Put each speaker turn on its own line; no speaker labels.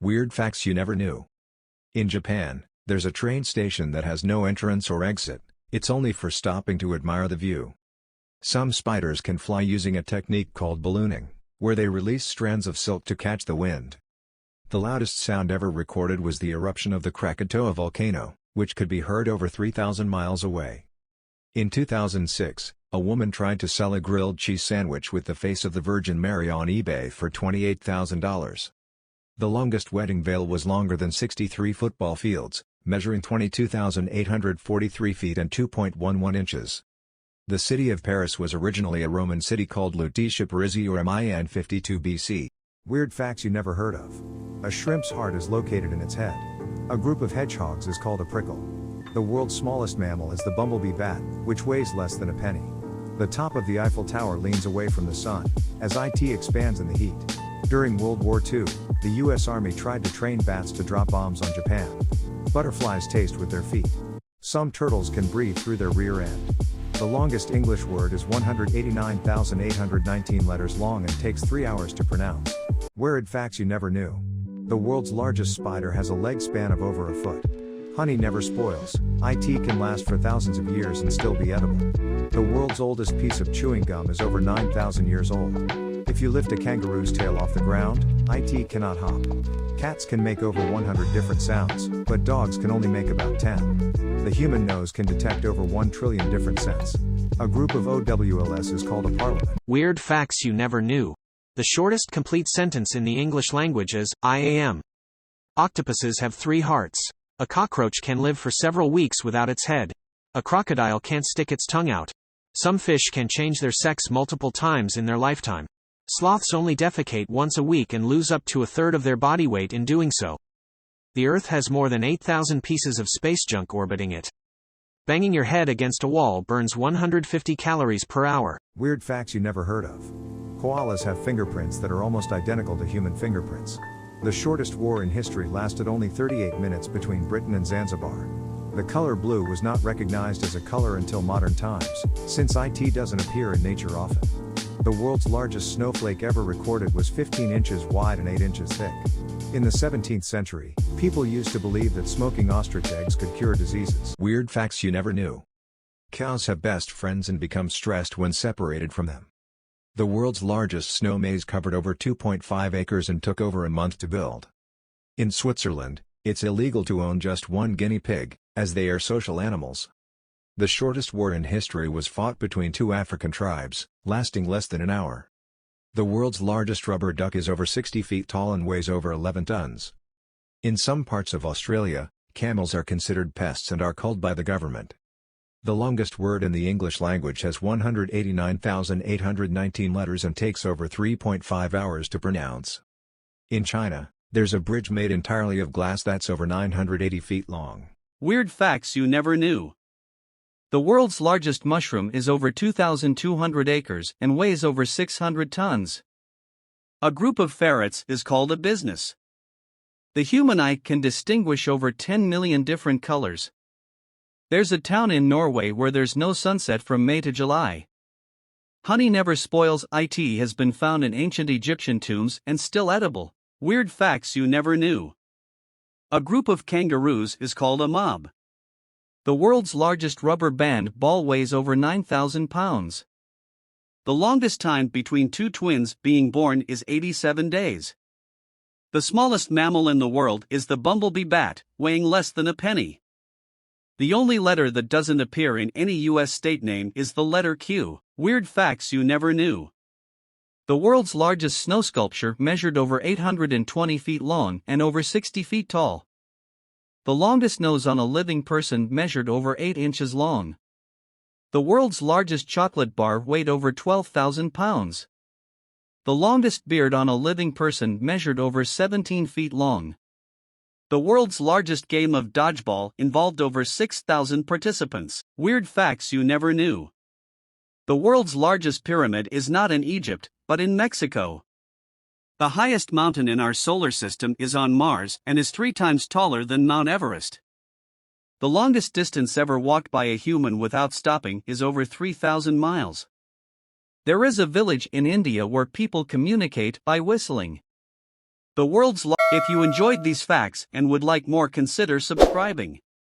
Weird facts you never knew. In Japan, there's a train station that has no entrance or exit, it's only for stopping to admire the view. Some spiders can fly using a technique called ballooning, where they release strands of silk to catch the wind. The loudest sound ever recorded was the eruption of the Krakatoa volcano, which could be heard over 3,000 miles away. In 2006, a woman tried to sell a grilled cheese sandwich with the face of the Virgin Mary on eBay for $28,000. The longest wedding veil was longer than 63 football fields, measuring 22,843 feet and 2.11 inches. The city of Paris was originally a Roman city called Lutetia Parisi or in 52 BC.
Weird facts you never heard of. A shrimp's heart is located in its head. A group of hedgehogs is called a prickle. The world's smallest mammal is the bumblebee bat, which weighs less than a penny. The top of the Eiffel Tower leans away from the sun, as it expands in the heat. During World War II, the US Army tried to train bats to drop bombs on Japan. Butterflies taste with their feet. Some turtles can breathe through their rear end. The longest English word is 189,819 letters long and takes 3 hours to pronounce. Weird facts you never knew. The world's largest spider has a leg span of over a foot. Honey never spoils, it can last for thousands of years and still be edible. The world's oldest piece of chewing gum is over 9,000 years old. If you lift a kangaroo's tail off the ground, it cannot hop. Cats can make over 100 different sounds, but dogs can only make about 10. The human nose can detect over 1 trillion different scents. A group of OWLs is called a parliament.
Weird facts you never knew. The shortest complete sentence in the English language is, I am. Octopuses have 3 hearts. A cockroach can live for several weeks without its head. A crocodile can't stick its tongue out. Some fish can change their sex multiple times in their lifetime. Sloths only defecate once a week and lose up to a third of their body weight in doing so. The Earth has more than 8,000 pieces of space junk orbiting it. Banging your head against a wall burns 150 calories per hour.
Weird facts you never heard of. Koalas have fingerprints that are almost identical to human fingerprints. The shortest war in history lasted only 38 minutes between Britain and Zanzibar. The color blue was not recognized as a color until modern times, since it doesn't appear in nature often. The world's largest snowflake ever recorded was 15 inches wide and 8 inches thick. In the 17th century, people used to believe that smoking ostrich eggs could cure diseases.
Weird facts you never knew. Cows have best friends and become stressed when separated from them. The world's largest snow maze covered over 2.5 acres and took over a month to build. In Switzerland, it's illegal to own just one guinea pig, as they are social animals. The shortest war in history was fought between 2 African tribes, lasting less than an hour. The world's largest rubber duck is over 60 feet tall and weighs over 11 tons. In some parts of Australia, camels are considered pests and are culled by the government. The longest word in the English language has 189,819 letters and takes over 3.5 hours to pronounce. In China, there's a bridge made entirely of glass that's over 980 feet long.
Weird facts you never knew. The world's largest mushroom is over 2,200 acres and weighs over 600 tons. A group of ferrets is called a business. The human eye can distinguish over 10 million different colors. There's a town in Norway where there's no sunset from May to July. Honey never spoils. It has been found in ancient Egyptian tombs and still edible. Weird facts you never knew. A group of kangaroos is called a mob. The world's largest rubber band ball weighs over 9,000 pounds. The longest time between 2 twins being born is 87 days. The smallest mammal in the world is the bumblebee bat, weighing less than a penny. The only letter that doesn't appear in any U.S. state name is the letter Q. Weird facts you never knew. The world's largest snow sculpture measured over 820 feet long and over 60 feet tall. The longest nose on a living person measured over 8 inches long. The world's largest chocolate bar weighed over 12,000 pounds. The longest beard on a living person measured over 17 feet long. The world's largest game of dodgeball involved over 6,000 participants. Weird facts you never knew. The world's largest pyramid is not in Egypt, but in Mexico. The highest mountain in our solar system is on Mars and is 3 times taller than Mount Everest. The longest distance ever walked by a human without stopping is over 3,000 miles. There is a village in India where people communicate by whistling. The world's If you enjoyed these facts and would like more, consider subscribing.